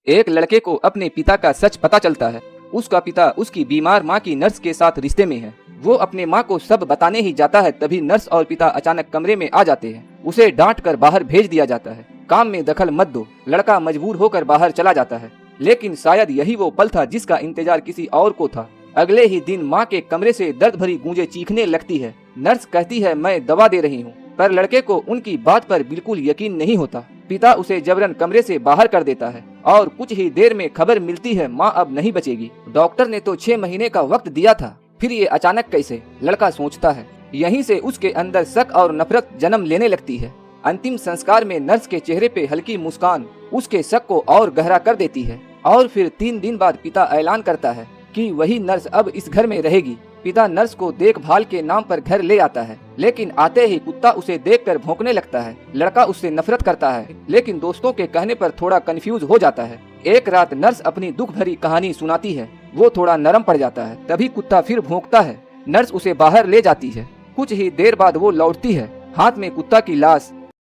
एक लड़के को अपने पिता का सच पता चलता है। उसका पिता उसकी बीमार माँ की नर्स के साथ रिश्ते में है। वो अपने माँ को सब बताने ही जाता है, तभी नर्स और पिता अचानक कमरे में आ जाते हैं। उसे डांट कर बाहर भेज दिया जाता है। काम में दखल मत दो। लड़का मजबूर होकर बाहर चला जाता है, लेकिन शायद यही वो पल था जिसका इंतजार किसी और को था। अगले ही दिन माँ के कमरे से दर्द भरी गूंजें चीखने लगती है। नर्स कहती है, मैं दवा दे रही हूँ, पर लड़के को उनकी बात पर बिल्कुल यकीन नहीं होता। पिता उसे जबरन कमरे से बाहर कर देता है और कुछ ही देर में खबर मिलती है, माँ अब नहीं बचेगी। डॉक्टर ने तो 6 महीने का वक्त दिया था, फिर ये अचानक कैसे? लड़का सोचता है। यहीं से उसके अंदर शक और नफरत जन्म लेने लगती है। अंतिम संस्कार में नर्स के चेहरे पे हल्की मुस्कान उसके शक को और गहरा कर देती है। और फिर 3 दिन बाद पिता ऐलान करता है कि वही नर्स अब इस घर में रहेगी। पिता नर्स को देखभाल के नाम पर घर ले आता है, लेकिन आते ही कुत्ता उसे देखकर भौंकने लगता है। लड़का उससे नफरत करता है, लेकिन दोस्तों के कहने पर थोड़ा कंफ्यूज हो जाता है। एक रात नर्स अपनी दुख भरी कहानी सुनाती है। वो थोड़ा नरम पड़ जाता है, तभी कुत्ता फिर भौंकता है। नर्स उसे बाहर ले जाती है। कुछ ही देर बाद वो लौटती है, हाथ में कुत्ता की लाश।